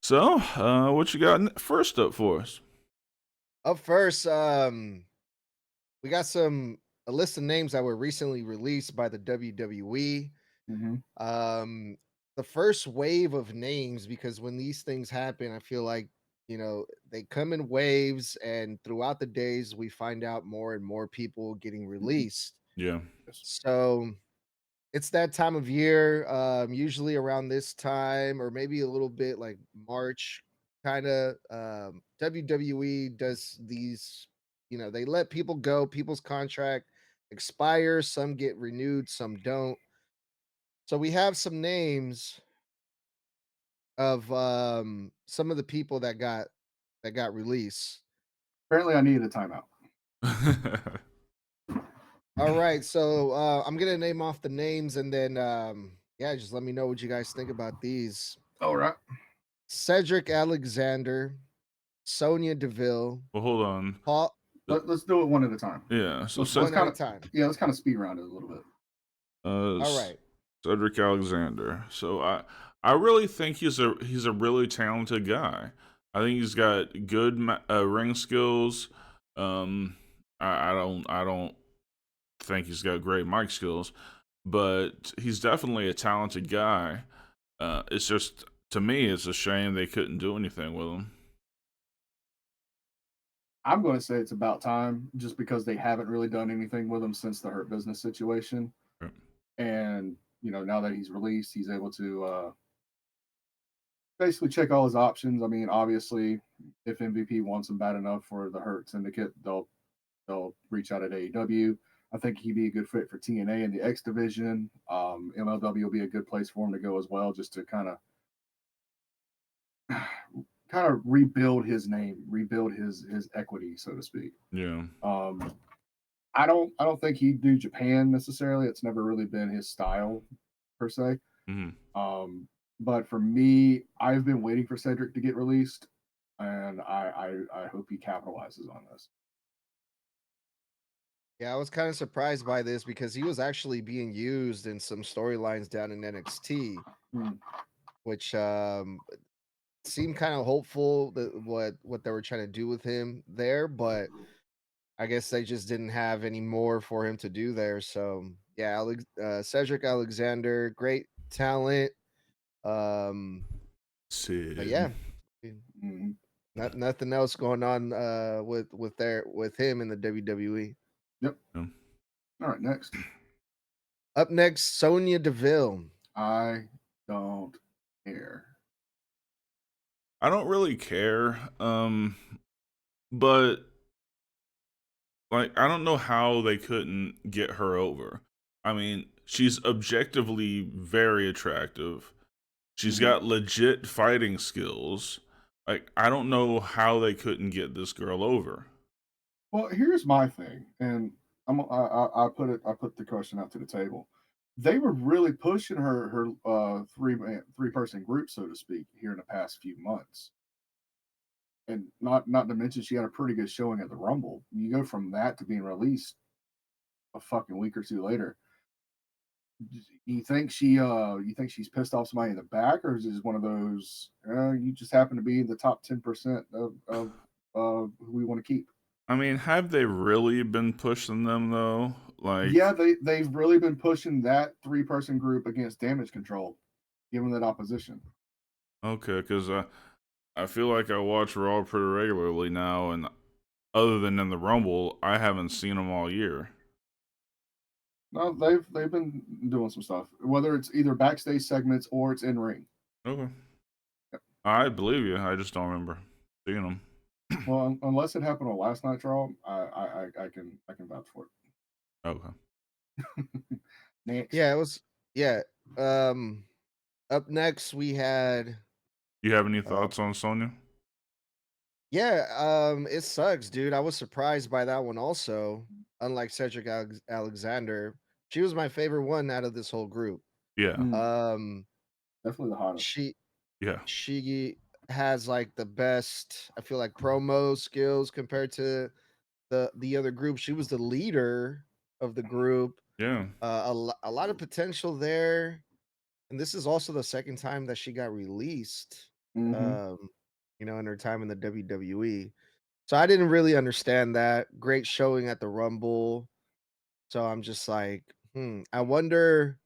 So, what you got first up for us? Up first, we got a list of names that were recently released by the WWE. Mhm. Um, the first wave of names, because when these things happen, I feel like they come in waves, and throughout the days, we find out more and more people getting Mhm. released. Yeah. Yes. So it's that time of year, usually around this time, or maybe a little bit like March, kind of. WWE does these, they let people go, people's contract expires, some get renewed, some don't. So we have some names of some of the people that got released. Apparently, I needed a timeout. All right, so I'm gonna name off the names, and then yeah, just let me know what you guys think about these. All right. Cedric Alexander, Sonia DeVille, Well, hold on. Paul, Let's do it one at a time. Yeah. So, Let's one at kind a of time. let's kind of speed around it a little bit. All right. Cedric Alexander. So, I really think he's a really talented guy. I think he's got good ring skills. Um, I don't think he's got great mic skills, but he's definitely a talented guy. It's just to me, it's a shame they couldn't do anything with him. I'm going to say it's about time, just because they haven't really done anything with him since the Hurt Business situation, Right. and now that he's released, he's able to basically check all his options. I mean, obviously, if MVP wants him bad enough for the Hurt Syndicate, they'll reach out at AEW. I think he'd be a good fit for TNA in the X division. MLW will be a good place for him to go as well, just to kind of rebuild his name, rebuild his equity, so to speak. Yeah. I don't think he'd do Japan necessarily. It's never really been his style per se. Hmm. But for me, I've been waiting for Cedric to get released, and I hope he capitalizes on this. Yeah, I was kind of surprised by this because he was actually being used in some storylines down in NXT, Hmm. which seemed kind of hopeful that what they were trying to do with him there, but I guess they just didn't have any more for him to do there. So yeah, Cedric Alexander, great talent. Um, but Sid. yeah, Hmm. nothing else going on with him in the WWE. Yep. Yeah. All right, next. Up next, Sonia Deville. I don't care. I don't really care. But like I don't know how they couldn't get her over. I mean, she's objectively very attractive. She's Hmm. got legit fighting skills. Like I don't know how they couldn't get this girl over. Well, here's my thing, and I put the question out to the table. They were really pushing her three person group, so to speak, here in the past few months, and not to mention she had a pretty good showing at the Rumble. You go from that to being released a fucking week or two later. You think she's pissed off somebody in the back, or is it just one of those you just happen to be in the top 10% of who we want to keep? I mean, have they really been pushing them though? Like, Yeah, they've really been pushing that three-person group against Damage Control, giving that opposition. okay, because I feel like I watch Raw pretty regularly now, and other than in the Rumble, I haven't seen them all year. No, they've been doing some stuff, whether it's either backstage segments or it's in ring. Okay, I believe you. I just don't remember seeing them. Well, unless it happened on last night's Raw, I can vouch for Okay. it. Next. Yeah, it was. Yeah. Um, Up next we had. You have any Uh, thoughts on Sonya? yeah. It sucks, dude. I was surprised by that one also. Unlike Cedric Alexander, she was my favorite one out of this whole group. Yeah. Mm, Um, definitely the hottest. she Yeah. she has like the best. I feel like promo skills compared to the other group. She was the leader of the group. Yeah. A lot of potential there. And this is also the second time that she got released. Mm-hmm. In her time in the WWE. So I didn't really understand that. Great showing at the Rumble. So I'm just like, I wonder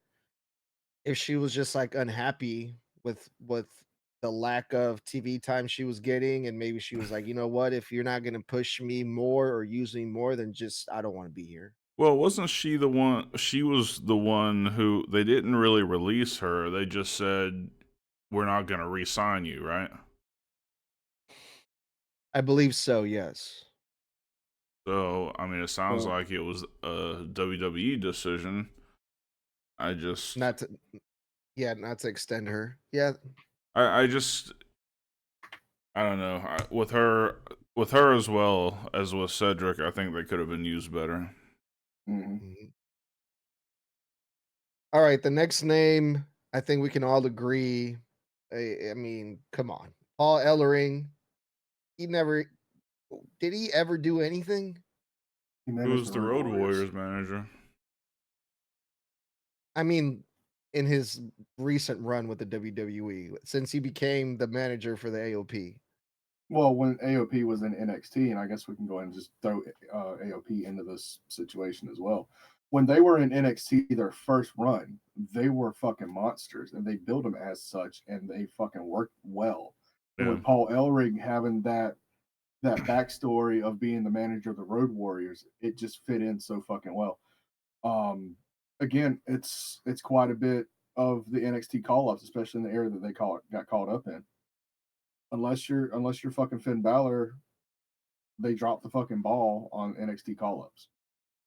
if she was just like unhappy with the lack of TV time she was getting, and maybe she was like, you know what, if you're not gonna push me more or use me more, then just I don't want to be here. Well, wasn't she the one? She was the one who they didn't really release her. They just said, we're not going to re sign you, right? I believe so, yes. So, I mean, it sounds Well, like it was a WWE decision. I just, Not to not to extend her. Yeah. I just, I don't know. With her as well as with Cedric, I think they could have been used better. mm-hmm. Mhm. All right, the next name, I think we can all agree. I mean, come on. Paul Ellering, he never did he ever do anything? He Who managed was the the Road Road Warriors. Warriors manager? I mean, in his recent run with the WWE, since he became the manager for the AOP. Well, when AOP was in NXT, and I guess we can go ahead and just throw AOP into this situation as well. When they were in NXT, their first run, they were fucking monsters, and they built them as such, and they fucking worked well. And Yeah. with Paul Ellering having that backstory of being the manager of the Road Warriors, it just fit in so fucking well. Um, Again, it's quite a bit of the NXT call ups, especially in the era that they got caught up in. Unless you're fucking Finn Balor, they dropped the fucking ball on NXT call ups.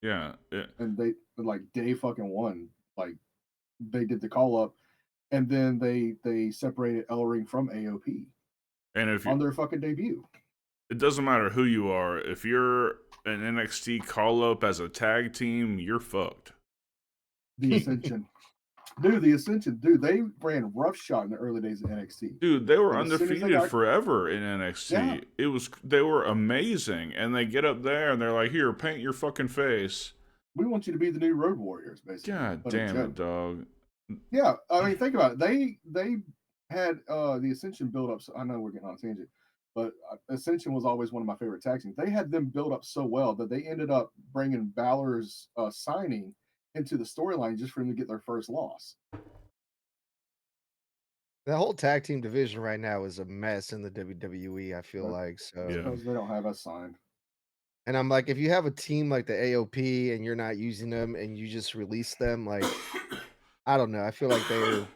Yeah. And they like day fucking one, like they did the call up, and then they separated Ellering from AOP And if you, on their fucking debut. it doesn't matter who you are, if you're an NXT call up as a tag team, you're fucked. The Ascension. Dude, the Ascension, dude, they ran roughshod in the early days of NXT. Dude, they were And as soon as they undefeated got, forever in yeah, NXT. They were amazing, and they get up there and they're like, "Here, paint your fucking face." we want you to be the new Road Warriors, basically, God but a damn it, joke. dog. Yeah, I mean, think about it. They had the Ascension build up. I know we're getting on a tangent, but Ascension was always one of my favorite tag teams. They had them build up so well that they ended up bringing Balor's signing into the storyline just for him to get their first loss. The whole tag team division right now is a mess in the WWE, I feel But like. it's Yeah. So, because they don't have us signed. and I'm like, if you have a team like the AOP and you're not using them and you just release them, like, I don't know. I feel like they're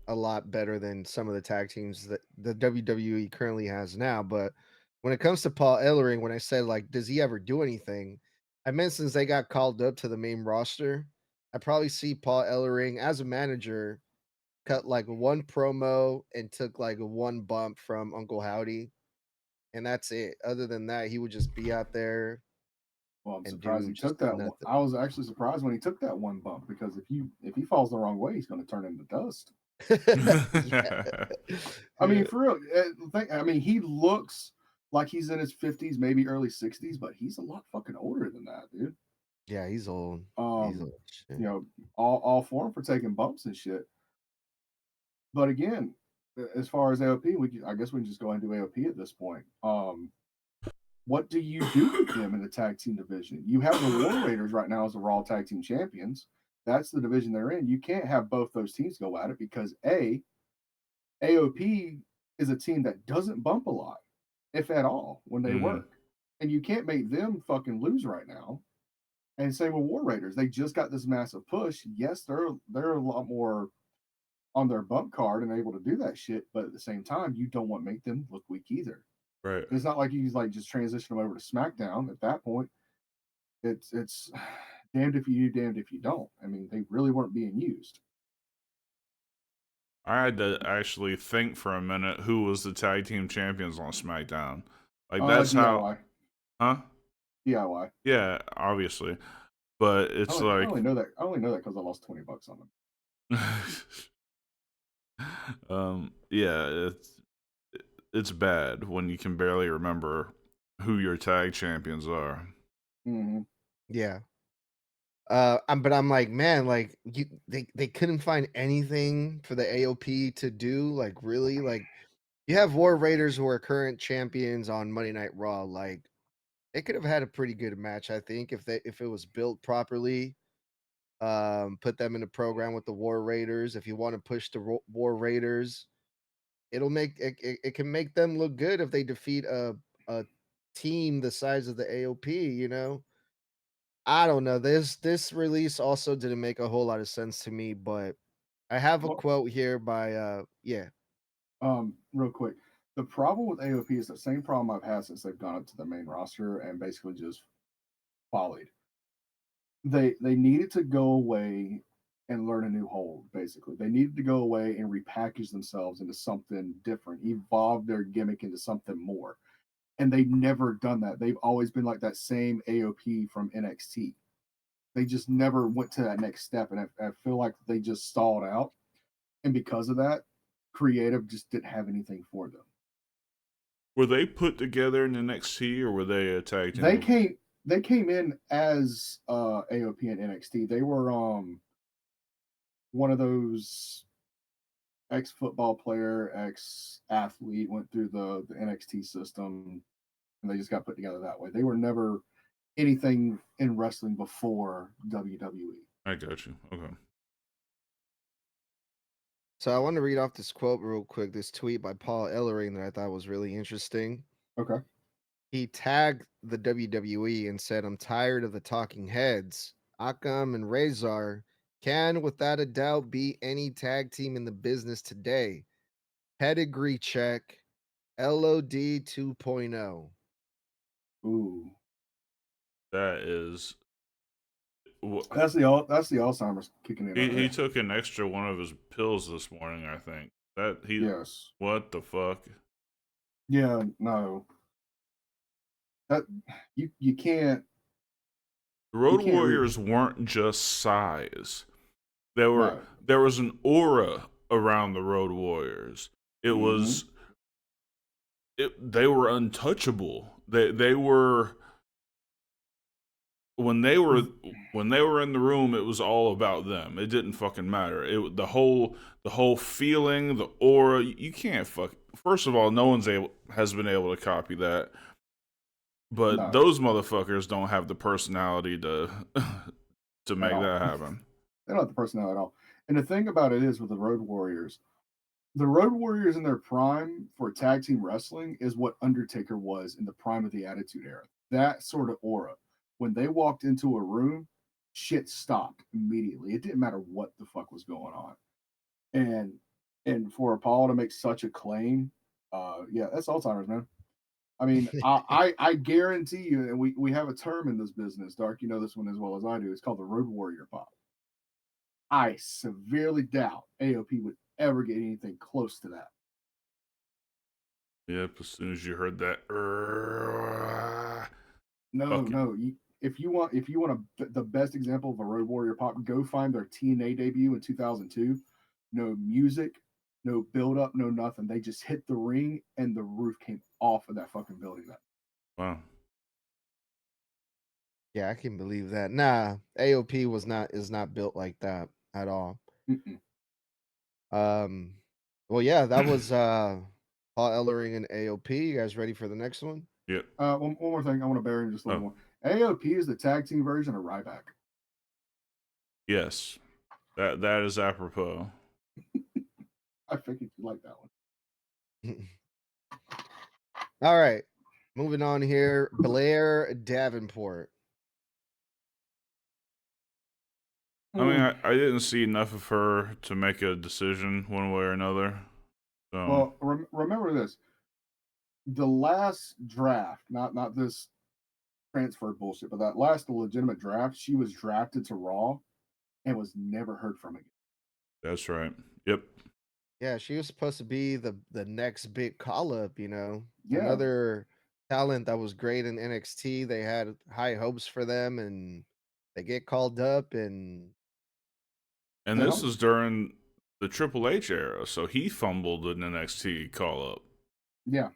a lot better than some of the tag teams that the WWE currently has now. But when it comes to Paul Ellering, when I said like, does he ever do anything? I meant since they got called up to the main roster, I probably see Paul Ellering as a manager cut like one promo and took like one bump from Uncle Howdy, and that's it. Other than that, he would just be out there Well, I'm and surprised do he just took that one. nothing. I was actually surprised when he took that one bump because if he falls the wrong way, he's going to turn into dust. Yeah. I mean, Yeah. for real. I mean, he looks like he's in his 50s, maybe early 60s, but he's a lot fucking older than that, dude. Yeah, he's old. He's Um, old. Shit. you know, all for him for taking bumps and shit. But again, as far as AOP, I guess we can just go into AOP at this point. What do you do with them in the tag team division? You have the War Raiders right now as the Raw Tag Team Champions. That's the division they're in. You can't have both those teams go at it because AOP is a team that doesn't bump a lot, if at all, when they Mhm. work. And you can't make them fucking lose right now. And same with War Raiders. They just got this massive push. Yes, they're a lot more on their bump card and able to do that shit, but at the same time, you don't want to make them look weak either. Right. It's not like you like just transition them over to SmackDown at that point. It's damned if you do, damned if you don't. I mean, they really weren't being used. I had to actually think for a minute who was the tag team champions on SmackDown. Like that's how, DIY, huh? DIY. Yeah, obviously. But it's I like only know that. I only know that because I lost $20 on them. yeah, it's bad when you can barely remember who your tag champions are. Mm-hmm. Yeah. But I'm like, man, like they couldn't find anything for the AOP to do. Like, really, like You have War Raiders who are current champions on Monday Night Raw. Like they could have had a pretty good match, I think, if it was built properly. Put them in a program with the War Raiders. If you want to push the War Raiders, it can make them look good if they defeat a team the size of the AOP. I don't know. This release also didn't make a whole lot of sense to me, but I have a Well, quote here by real quick, the problem with AOP is the same problem I've had since they've gone up to the main roster and basically just followed. They needed to go away and learn a new hold. Basically, they needed to go away and repackage themselves into something different, evolve their gimmick into something more. And they've never done that. They've always been like that same AOP from NXT. They just never went to that next step, and I feel like they just stalled out. And because of that, creative just didn't have anything for them. Were they put together in NXT or were they a tag team? They came in as AOP and NXT. They were one of those ex football player, ex athlete, went through the NXT system, and they just got put together that way. They were never anything in wrestling before WWE. I got you. Okay. So I want to read off this quote real quick, this tweet by Paul Ellering that I thought was really interesting. Okay. He tagged the WWE and said, "I'm tired of the talking heads. Akam and Razor can, without a doubt, beat any tag team in the business today. Pedigree check, LOD 2.0." Ooh. That is. That's the Alzheimer's kicking in. He took an extra one of his pills this morning, I think. Yes. What the fuck? Yeah, no. That you can't. The Road You can't Warriors weren't just size. There No. was an aura around the Road Warriors. It was they were untouchable. They were when they were in the room, it was all about them. It didn't fucking matter. The whole feeling, the aura. You can't fuck. First of all, no one's has been able to copy that. But No. those motherfuckers don't have the personality to make that happen. They don't have the personnel at all. And the thing about it is with the Road Warriors in their prime for tag team wrestling is what Undertaker was in the prime of the Attitude Era. That sort of aura. When they walked into a room, shit stopped immediately. It didn't matter what the fuck was going on. And for Paul to make such a claim, yeah, that's Alzheimer's, man. I mean, I guarantee you, and we have a term in this business, Dark, you know this one as well as I do. It's called the Road Warrior Pop. I severely doubt AOP would ever get anything close to that. Yep, as soon as you heard that, No. If you want the best example of a Road Warrior Pop, go find their TNA debut in 2002. No music, no build up, no nothing. They just hit the ring and the roof came off of that fucking building. Wow. Yeah, I can believe that. Nah, AOP is not built like that at all. Mm-mm. Well, yeah, that was Paul Ellering and AOP. You guys ready for the next one? Yep. One more thing. I want to bury him just a little more. AOP is the tag team version of Ryback. Yes. That is apropos. I figured you like that one. All right. Moving on here. Blair Davenport. I mean, I didn't see enough of her to make a decision one way or another. So. Well, remember this: the last draft, not this transfer bullshit, but that last legitimate draft, she was drafted to Raw and was never heard from again. That's right. Yep. Yeah, she was supposed to be the next big call up. Yeah. Another talent that was great in NXT. They had high hopes for them, and they get called up, and this is during the Triple H era, so he fumbled an NXT call up. Yeah.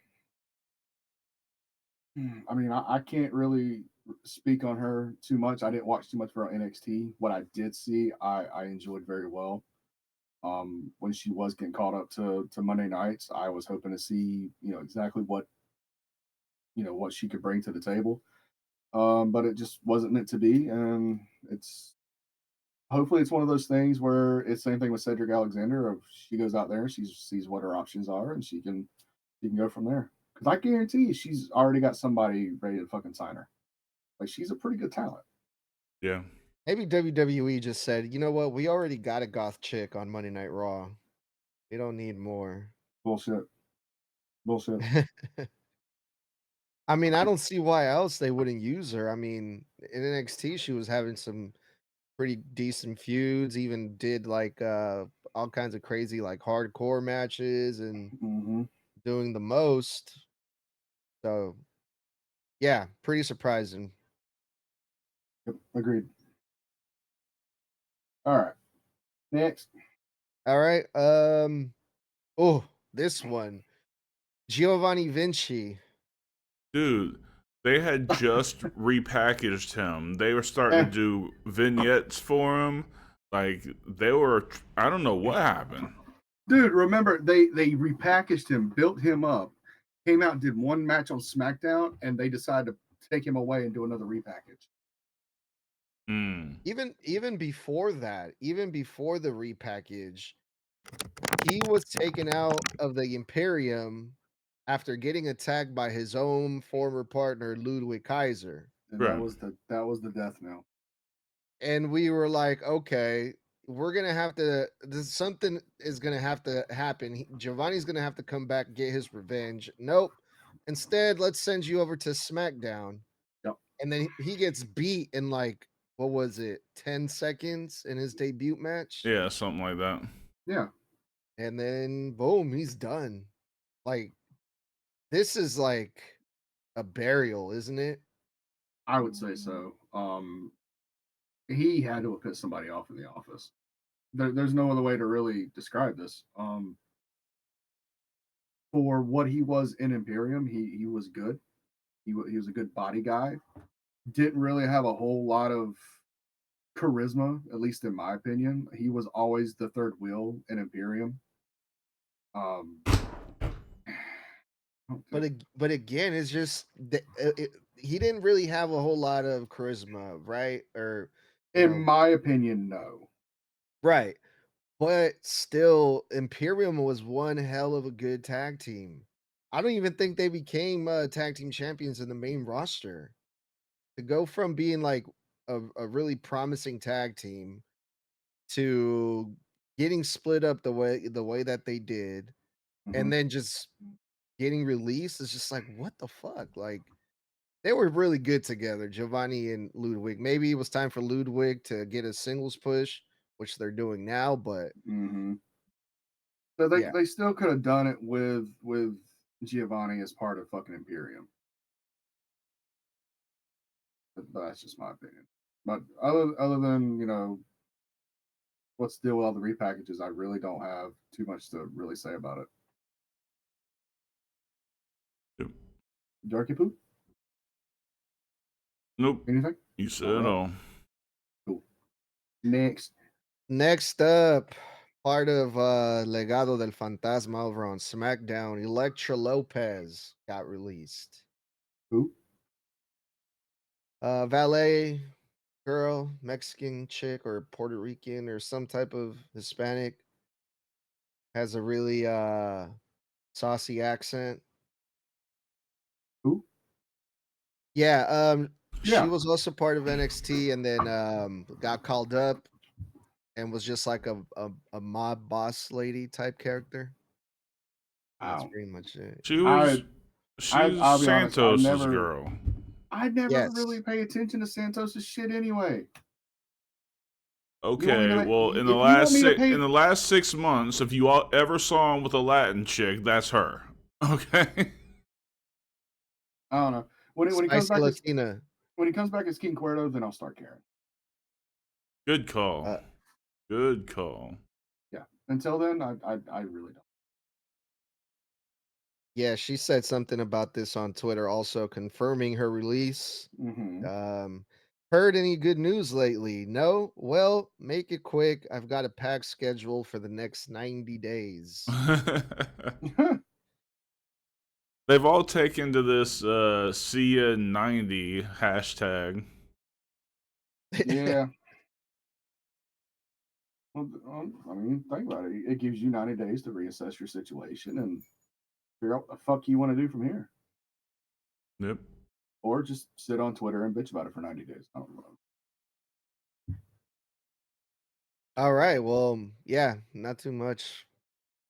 I mean, I can't really speak on her too much. I didn't watch too much for NXT. What I did see, I enjoyed very well. When she was getting called up to Monday nights, I was hoping to see, exactly what she could bring to the table. But it just wasn't meant to be, and it's hopefully it's one of those things where it's same thing with Cedric Alexander. Of she goes out there and she sees what her options are, and she can go from there. Because I guarantee you, she's already got somebody ready to fucking sign her. Like she's a pretty good talent. Yeah. Maybe WWE just said, you know what, we already got a goth chick on Monday Night Raw. We don't need more. Bullshit. Bullshit. I mean, I don't see why else they wouldn't use her. I mean, in NXT, she was having some pretty decent feuds, even did like all kinds of crazy like hardcore matches and Mm-hmm. doing the most. So yeah, pretty surprising. Yep, agreed. All right. Next. All right. Oh, this one. Giovani Vinci. Dude, they had just repackaged him. They were starting to do vignettes for him. Like they were, I don't know what happened. Dude, remember they repackaged him, built him up, came out and did one match on SmackDown, and they decided to take him away and do another repackage. Mm. Even before that, even before the repackage, he was taken out of the Imperium after getting attacked by his own former partner Ludwig Kaiser. And Right. that was the death knell. And we were like, okay, we're gonna have to. Something is gonna have to happen. Giovanni's gonna have to come back, get his revenge. Nope. Instead, let's send you over to SmackDown. Yep. And then he gets beat in like what was it, 10 seconds in his debut match? Yeah, something like that. Yeah. And then boom, he's done. Like this is like a burial, isn't it? I would say so. He had to have pissed somebody off in the office. There's no other way to really describe this. For what he was in Imperium, he was good. He was a good body guy. Didn't really have a whole lot of charisma, at least in my opinion. He was always the third wheel in Imperium. But again, it's just he didn't really have a whole lot of charisma, right? Or in my opinion, no. right. But still, Imperium was one hell of a good tag team. I don't even think they became tag team champions in the main roster. To go from being like a really promising tag team to getting split up the way that they did, and then just getting released is just like what the fuck? Like they were really good together, Giovanni and Ludwig. Maybe it was time for Ludwig to get a singles push, which they're doing now, but Mm-hmm. So yeah. they still could have done it with Giovanni as part of fucking Imperium. But that's just my opinion. But other than what's the deal with all the repackages, I really don't have too much to really say about it. Yep. Darky Poo? Nope. Anything? You said it all. Cool. Next. Next up, part of Legado del Fantasma over on SmackDown, Electra Lopez got released. Who? Valet girl, Mexican chick or Puerto Rican or some type of Hispanic, has a really saucy accent. Who? Yeah, she Yeah. was also part of NXT and then got called up and was just like a mob boss lady type character. That's Wow. pretty much it. She's I'll be honest. Santos's girl. I never Yes. really pay attention to Santos's shit anyway. Okay, well, in the last 6 months, if you all ever saw him with a Latin chick, that's her. Okay. I don't know. When he comes Spicy back Latina. when he comes back as King Cuerno, then I'll start caring. Good call. Good call. Yeah. Until then, I really don't. Yeah, she said something about this on Twitter, also confirming her release. Mm-hmm. Heard any good news lately? No? Well, make it quick. I've got a packed schedule for the next 90 days. They've all taken to this SIA90 hashtag. Yeah. Well, I mean, think about it. It gives you 90 days to reassess your situation and figure out what the fuck you want to do from here. Yep. Or just sit on Twitter and bitch about it for 90 days. I don't know. All right. Well, yeah, not too much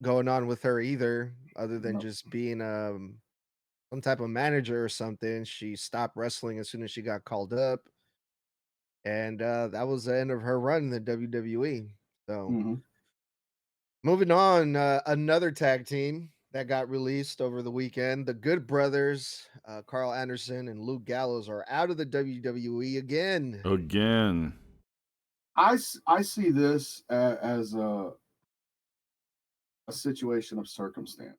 going on with her either, other than No. just being some type of manager or something. She stopped wrestling as soon as she got called up. And that was the end of her run in the WWE. So Mm-hmm. moving on, another tag team that got released over the weekend. The Good Brothers, Carl Anderson and Luke Gallows, are out of the WWE again. Again. I see this as a situation of circumstance.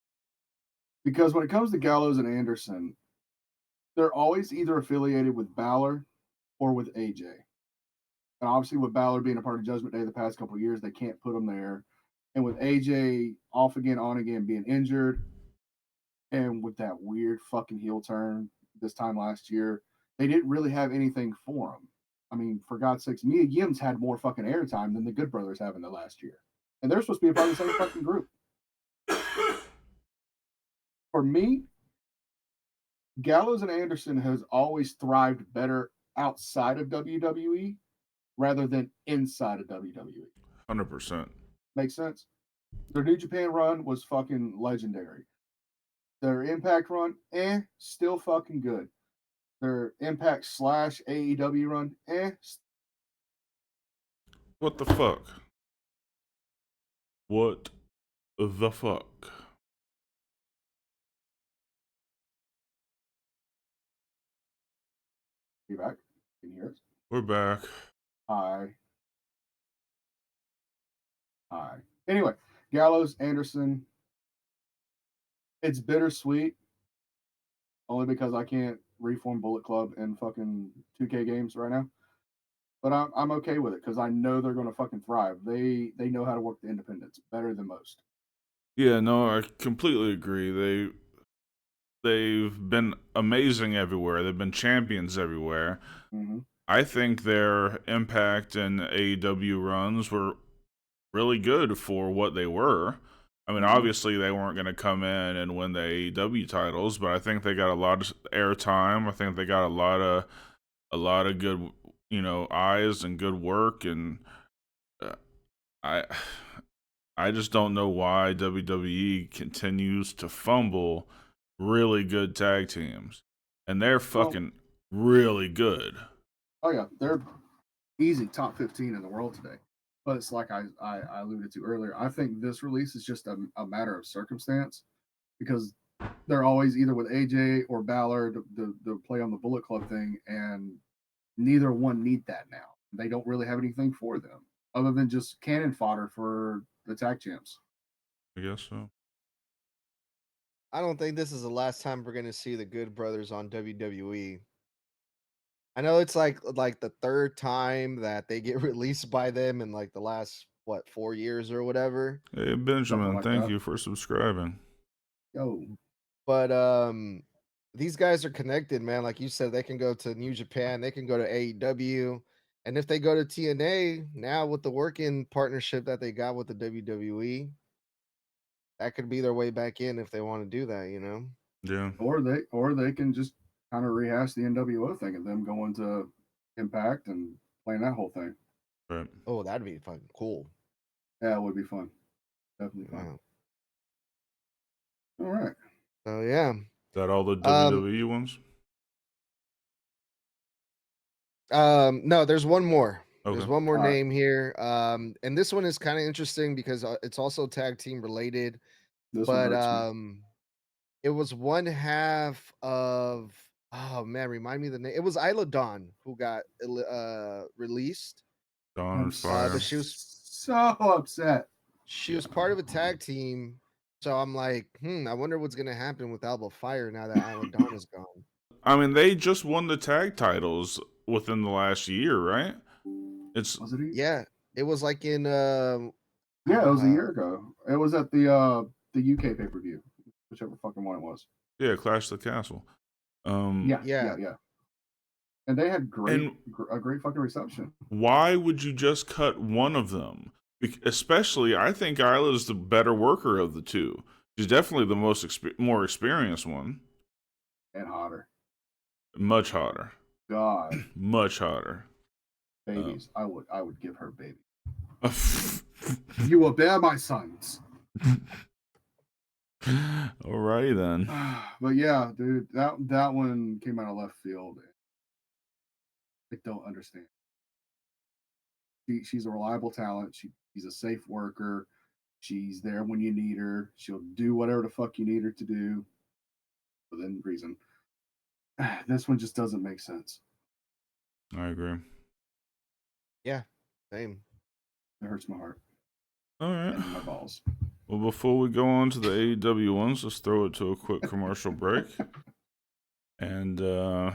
Because when it comes to Gallows and Anderson, they're always either affiliated with Balor or with AJ. And obviously, with Balor being a part of Judgment Day the past couple of years, they can't put him there. And with AJ off again, on again, being injured, and with that weird fucking heel turn this time last year, they didn't really have anything for him. I mean, for God's sakes, Mia Yim's had more fucking airtime than the Good Brothers have in the last year. And they're supposed to be a part of the same fucking group. For me, Gallows and Anderson has always thrived better outside of WWE rather than inside of WWE. 100%. Makes sense? Their New Japan run was fucking legendary. Their Impact run, still fucking good. Their Impact / AEW run, What the fuck? What the fuck? You back? Can you hear us? We're back. Hi. Anyway, Gallows, Anderson. It's bittersweet, only because I can't reform Bullet Club in fucking 2K games right now. But I'm okay with it because I know they're going to fucking thrive. They know how to work the independents better than most. Yeah, no, I completely agree. They've been amazing everywhere. They've been champions everywhere. Mm-hmm. I think their Impact and AEW runs were really good for what they were. I mean, obviously they weren't going to come in and win the AEW titles, but I think they got a lot of airtime. I think they got a lot of good, eyes and good work, and I I just don't know why WWE continues to fumble really good tag teams, and they're fucking really good. Oh yeah, they're easy top 15 in the world today. But it's like I alluded to earlier. I think this release is just a matter of circumstance because they're always either with AJ or Balor to play on the Bullet Club thing, and neither one need that now. They don't really have anything for them other than just cannon fodder for the tag champs. I guess so. I don't think this is the last time we're going to see the Good Brothers on WWE. I know it's like the third time that they get released by them in like the last 4 years or whatever. Hey Benjamin, like thank that. you for subscribing. Yo, But these guys are connected, man. Like you said, they can go to New Japan, they can go to AEW, and if they go to TNA now with the working partnership that they got with the WWE, that could be their way back in if they want to do that, you know. Yeah. or they can just kind of rehash the NWO thing of them going to Impact and playing that whole thing. Right. Oh, that'd be fucking cool. Yeah, it would be fun. Definitely fun. All right. So yeah. Is that all the WWE ones? No, there's one more. Okay. There's one more All right. name here. And this one is kind of interesting because it's also tag team related. This one But hurts me. it was one half of, oh man, remind me the name. It was Isla Dawn who got released. Dawn I'm and Fire. But she was so upset. She was part of a tag team. So I'm like, I wonder what's gonna happen with Alba Fire now that Isla Dawn is gone. I mean, they just won the tag titles within the last year, right? It's Was it? Yeah, it was like in Yeah, it was a year ago. It was at the UK pay-per-view, whichever fucking one it was. yeah, Clash of the Castle. Yeah. And they had And a great fucking reception. why would you just cut one of them? Especially, I think Isla's the better worker of the two. She's definitely the more experienced one. And hotter. Much hotter. God. Much hotter. Babies. I would give her baby. You will bear my sons. Alrighty then. But yeah, dude, that one came out of left field. I don't understand. She's a reliable talent. She's a safe worker. She's there when you need her. She'll do whatever the fuck you need her to do within reason. This one just doesn't make sense. I agree. Yeah, same. It hurts my heart. All right. And my balls. Well, before we go on to the AEW ones, let's throw it to a quick commercial break. And Draven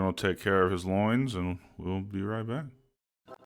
will take care of his loins, and we'll be right back.